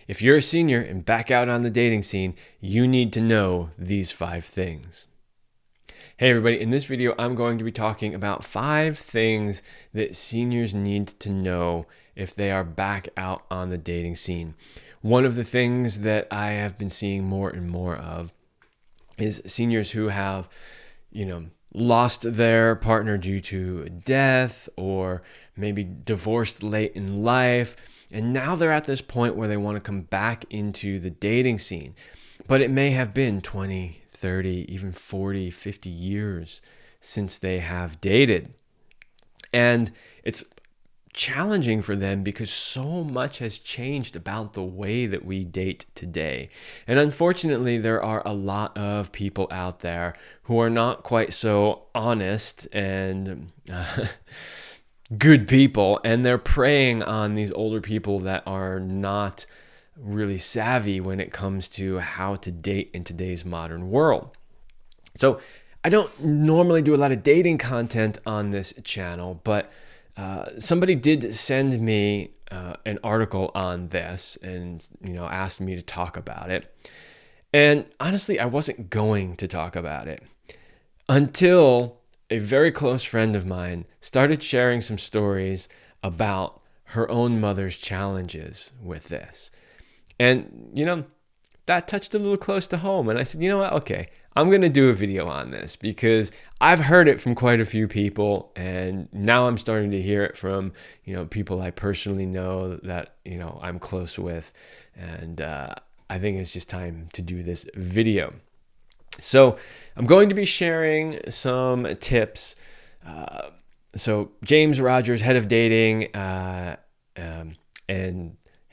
If you're a senior and back out on the dating scene, you need to know these 5 things. Hey everybody, in this video, I'm going to be talking about 5 things that seniors need to know if they are back out on the dating scene. One of the things that I have been seeing more and more of is seniors who have, lost their partner due to death or maybe divorced late in life. And now they're at this point where they want to come back into the dating scene. But it may have been 20, 30, even 40, 50 years since they have dated. And it's challenging for them because so much has changed about the way that we date today. And unfortunately, there are a lot of people out there who are not quite so honest and good people, and they're preying on these older people that are not really savvy when it comes to how to date in today's modern world. So I don't normally do a lot of dating content on this channel, but somebody did send me an article on this and asked me to talk about it. And honestly, I wasn't going to talk about it until a very close friend of mine started sharing some stories about her own mother's challenges with this. And, that touched a little close to home. And I said, you know what? Okay, I'm going to do a video on this because I've heard it from quite a few people. And now I'm starting to hear it from, people I personally know that, I'm close with. And I think it's just time to do this video. So I'm going to be sharing some tips. So James Rogers, head of dating and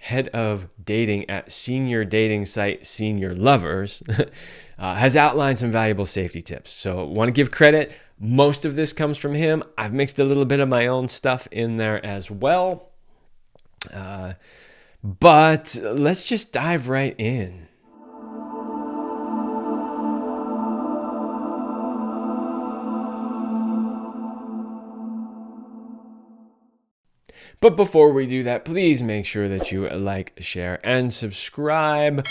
head of dating at senior dating site Senior Lovers, has outlined some valuable safety tips. So I want to give credit. Most of this comes from him. I've mixed a little bit of my own stuff in there as well. But let's just dive right in. But before we do that, please make sure that you like, share, and subscribe.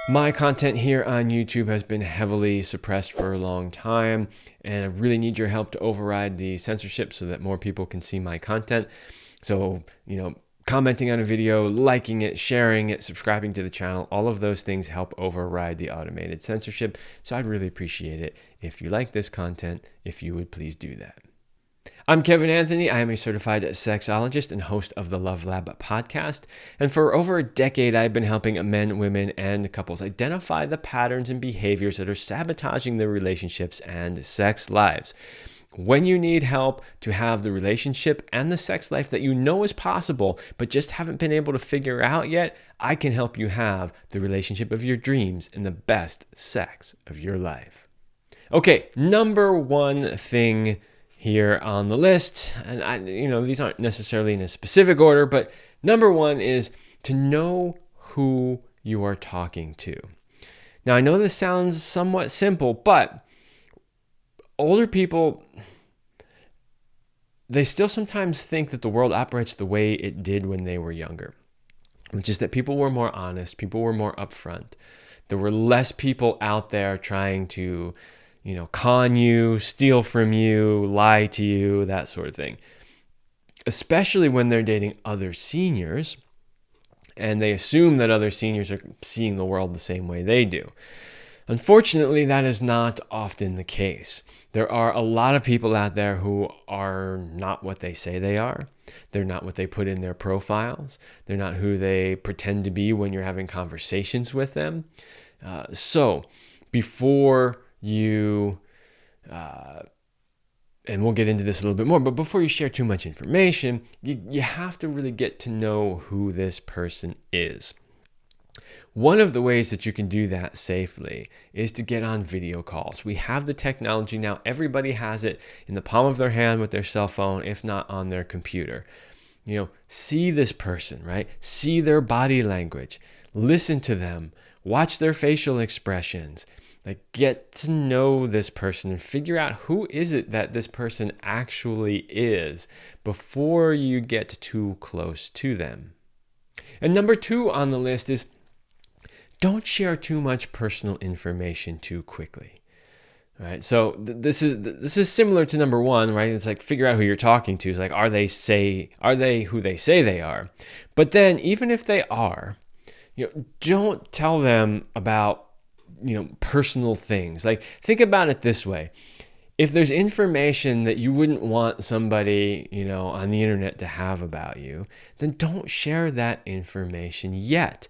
My content here on YouTube has been heavily suppressed for a long time, and I really need your help to override the censorship so that more people can see my content. So, commenting on a video, liking it, sharing it, subscribing to the channel, all of those things help override the automated censorship. So I'd really appreciate it if you like this content, if you would please do that. I'm Kevin Anthony. I am a certified sexologist and host of the Love Lab podcast. And for over a decade, I've been helping men, women, and couples identify the patterns and behaviors that are sabotaging their relationships and sex lives. When you need help to have the relationship and the sex life that you know is possible, but just haven't been able to figure out yet, I can help you have the relationship of your dreams and the best sex of your life. Okay, number one thing here on the list, and these aren't necessarily in a specific order, but number one is to know who you are talking to. Now, I know this sounds somewhat simple, but older people, they still sometimes think that the world operates the way it did when they were younger, which is that people were more honest, people were more upfront. There were less people out there trying to con you, steal from you, lie to you, that sort of thing. Especially when they're dating other seniors and they assume that other seniors are seeing the world the same way they do. Unfortunately, that is not often the case. There are a lot of people out there who are not what they say they are. They're not what they put in their profiles. They're not who they pretend to be when you're having conversations with them. So before you, and we'll get into this a little bit more, but before you share too much information, you have to really get to know who this person is. One of the ways that you can do that safely is to get on video calls. We have the technology now. Everybody has it in the palm of their hand with their cell phone, if not on their computer. See this person, right? See their body language. Listen to them. Watch their facial expressions. Get to know this person and figure out who is it that this person actually is before you get too close to them. And number two on the list is don't share too much personal information too quickly. All right. So this is similar to number one, right? It's like figure out who you're talking to. It's like, are they who they say they are? But then even if they are, don't tell them about, personal things. Like, think about it this way. If there's information that you wouldn't want somebody, on the internet to have about you, then don't share that information yet.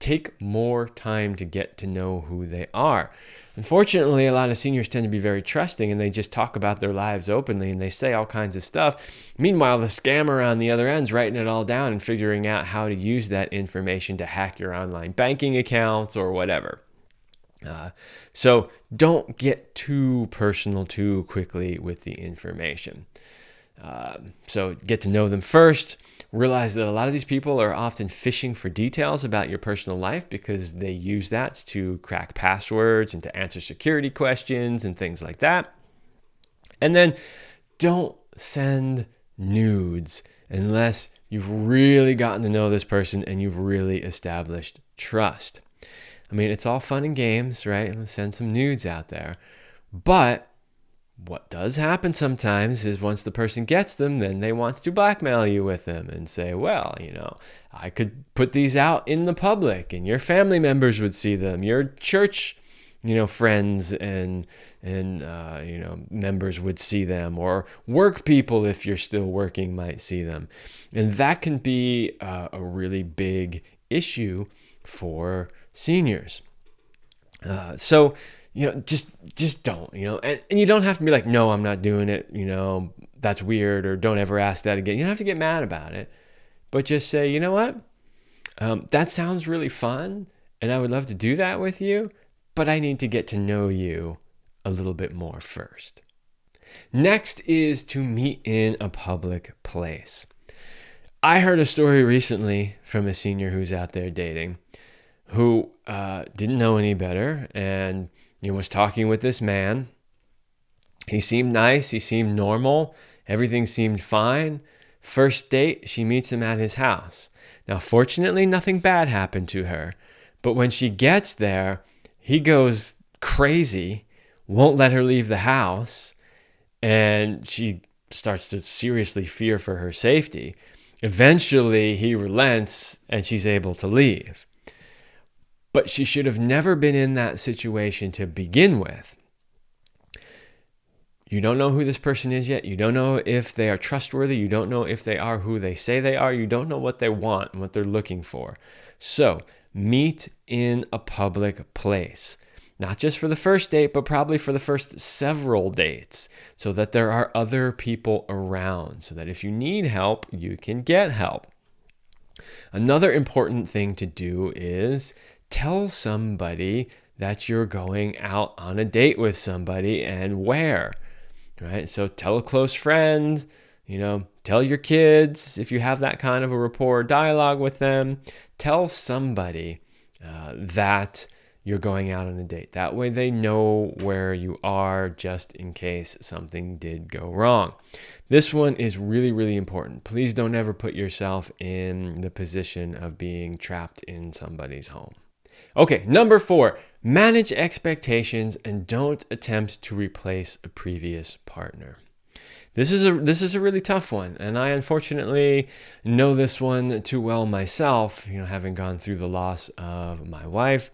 Take more time to get to know who they are. Unfortunately, a lot of seniors tend to be very trusting and they just talk about their lives openly and they say all kinds of stuff. Meanwhile, the scammer on the other end's writing it all down and figuring out how to use that information to hack your online banking accounts or whatever. So don't get too personal too quickly with the information. So get to know them first. Realize that a lot of these people are often fishing for details about your personal life because they use that to crack passwords and to answer security questions and things like that. And then don't send nudes unless you've really gotten to know this person and you've really established trust. I mean, it's all fun and games, right? Let's send some nudes out there. But what does happen sometimes is once the person gets them, then they want to blackmail you with them and say, well, I could put these out in the public and your family members would see them. Your church, friends and members would see them, or work people, if you're still working, might see them. And that can be a really big issue for seniors. So just don't, and you don't have to be like, no, I'm not doing it. That's weird, or don't ever ask that again. You don't have to get mad about it, but just say, you know what? That sounds really fun. And I would love to do that with you, but I need to get to know you a little bit more first. Next is to meet in a public place. I heard a story recently from a senior who's out there dating who didn't know any better and was talking with this man. He seemed nice. He seemed normal. Everything seemed fine. First date, she meets him at his house. Now, fortunately, nothing bad happened to her. But when she gets there, he goes crazy, won't let her leave the house, and she starts to seriously fear for her safety. Eventually, he relents and she's able to leave. But she should have never been in that situation to begin with. You don't know who this person is yet. You don't know if they are trustworthy. You don't know if they are who they say they are. You don't know what they want and what they're looking for. So meet in a public place, not just for the first date, but probably for the first several dates, so that there are other people around, so that if you need help, you can get help. Another important thing to do is tell somebody that you're going out on a date with somebody and where, right? So tell a close friend, tell your kids if you have that kind of a rapport dialogue with them. Tell somebody that you're going out on a date. That way they know where you are just in case something did go wrong. This one is really, really important. Please don't ever put yourself in the position of being trapped in somebody's home. Okay, number 4, manage expectations and don't attempt to replace a previous partner. This is a really tough one, and I unfortunately know this one too well myself, having gone through the loss of my wife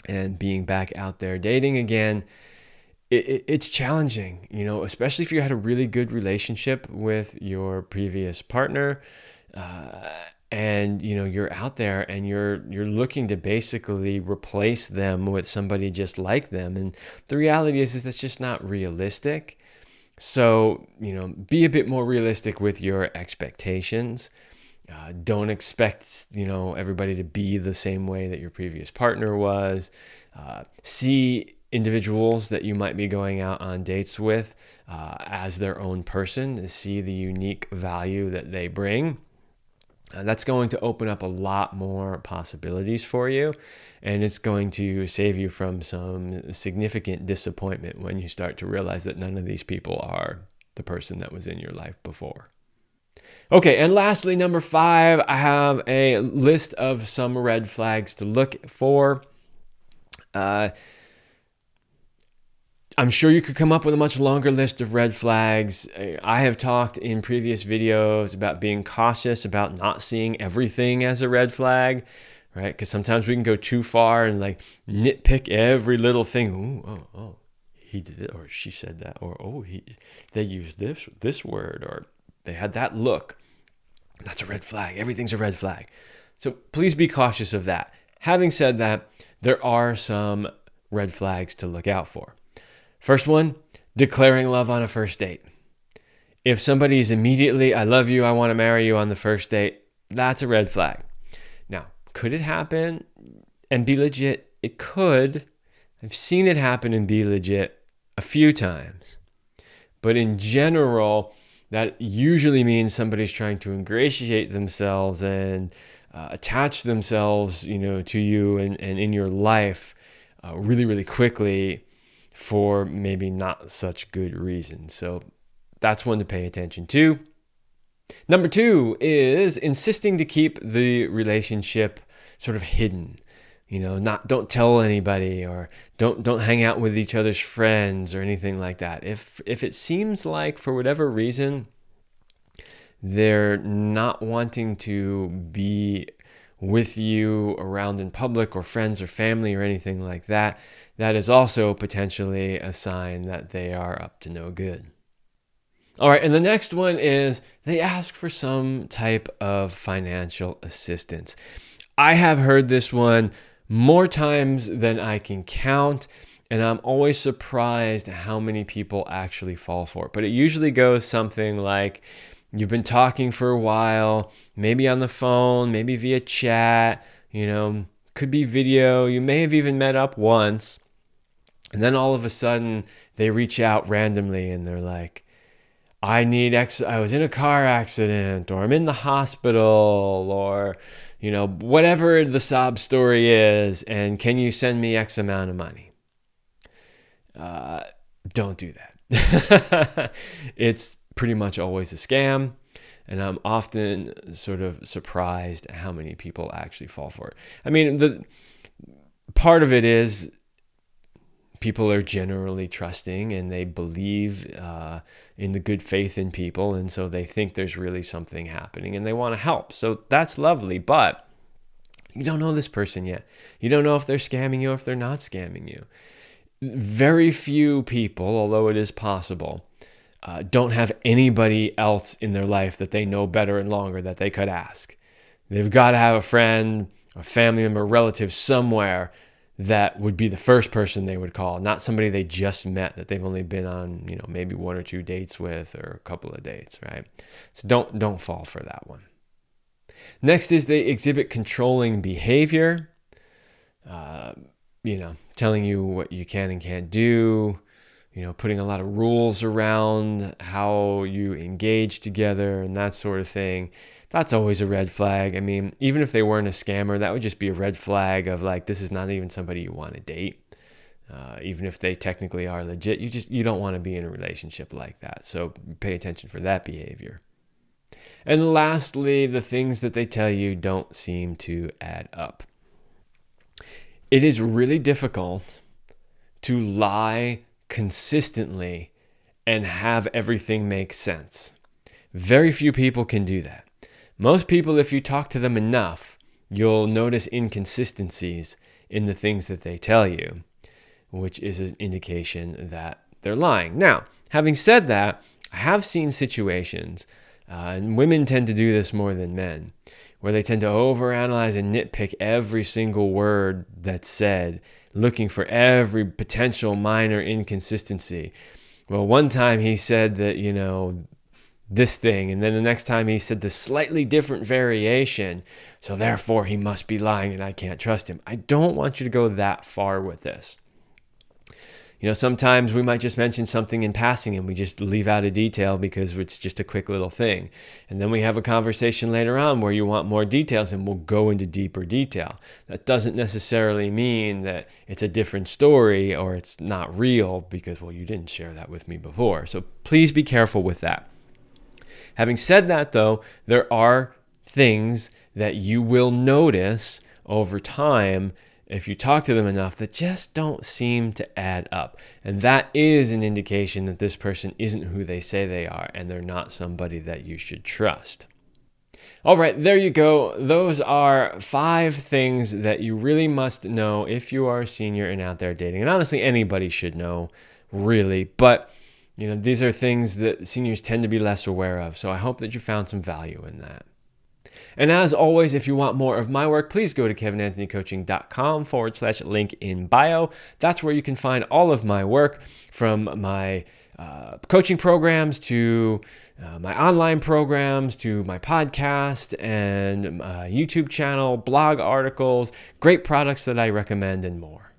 and being back out there dating again. It's challenging, especially if you had a really good relationship with your previous partner. And you're out there and you're looking to basically replace them with somebody just like them, and the reality is that's just not realistic. So be a bit more realistic with your expectations. Don't expect everybody to be the same way that your previous partner was. See individuals that you might be going out on dates with as their own person. See the unique value that they bring. That's going to open up a lot more possibilities for you, and it's going to save you from some significant disappointment when you start to realize that none of these people are the person that was in your life before. Okay, and lastly, number 5, I have a list of some red flags to look for. I'm sure you could come up with a much longer list of red flags. I have talked in previous videos about being cautious about not seeing everything as a red flag, right? Because sometimes we can go too far and like nitpick every little thing. Ooh, oh, he did it, or she said that, or they used this word, or they had that look. That's a red flag. Everything's a red flag. So please be cautious of that. Having said that, there are some red flags to look out for. First one, declaring love on a first date. If somebody's immediately, I love you, I want to marry you on the first date, that's a red flag. Now, could it happen and be legit? It could. I've seen it happen and be legit a few times. But in general, that usually means somebody's trying to ingratiate themselves and attach themselves, to you and in your life really, really quickly for maybe not such good reasons. So that's one to pay attention to. Number 2 is insisting to keep the relationship sort of hidden. Don't tell anybody, or don't hang out with each other's friends or anything like that. If it seems like for whatever reason they're not wanting to be with you around in public, or friends or family or anything like that, that is also potentially a sign that they are up to no good. All right, and the next one is they ask for some type of financial assistance. I have heard this one more times than I can count, and I'm always surprised how many people actually fall for it. But it usually goes something like, you've been talking for a while, maybe on the phone, maybe via chat, could be video. You may have even met up once. And then all of a sudden they reach out randomly and they're like, I was in a car accident, or I'm in the hospital, or, whatever the sob story is. And can you send me X amount of money? Don't do that. It's pretty much always a scam. And I'm often sort of surprised at how many people actually fall for it. I mean, the part of it is people are generally trusting and they believe in the good faith in people. And so they think there's really something happening and they want to help. So that's lovely. But you don't know this person yet. You don't know if they're scamming you or if they're not scamming you. Very few people, although it is possible, don't have anybody else in their life that they know better and longer that they could ask. They've got to have a friend, a family member, a relative somewhere that would be the first person they would call, not somebody they just met that they've only been on, maybe 1 or 2 dates with, or a couple of dates, right? So don't fall for that one. Next is they exhibit controlling behavior, telling you what you can and can't do, putting a lot of rules around how you engage together and that sort of thing. That's always a red flag. I mean, even if they weren't a scammer, that would just be a red flag of like, this is not even somebody you want to date. Even if they technically are legit, you don't want to be in a relationship like that. So pay attention for that behavior. And lastly, the things that they tell you don't seem to add up. It is really difficult to lie consistently and have everything make sense. Very few people can do that. Most people, if you talk to them enough, you'll notice inconsistencies in the things that they tell you, which is an indication that they're lying. Now, having said that, I have seen situations, and women tend to do this more than men, where they tend to overanalyze and nitpick every single word that's said, looking for every potential minor inconsistency. Well, one time he said that, this thing, and then the next time he said the slightly different variation, so therefore he must be lying and I can't trust him. I don't want you to go that far with this. Sometimes we might just mention something in passing and we just leave out a detail because it's just a quick little thing. And then we have a conversation later on where you want more details and we'll go into deeper detail. That doesn't necessarily mean that it's a different story or it's not real because, you didn't share that with me before. So please be careful with that. Having said that, though, there are things that you will notice over time if you talk to them enough that just don't seem to add up. And that is an indication that this person isn't who they say they are, and they're not somebody that you should trust. All right, there you go. Those are 5 things that you really must know if you are a senior and out there dating. And honestly, anybody should know, really. But these are things that seniors tend to be less aware of. So I hope that you found some value in that. And as always, if you want more of my work, please go to kevinanthonycoaching.com/link in bio. That's where you can find all of my work, from my coaching programs to my online programs to my podcast and YouTube channel, blog articles, great products that I recommend, and more.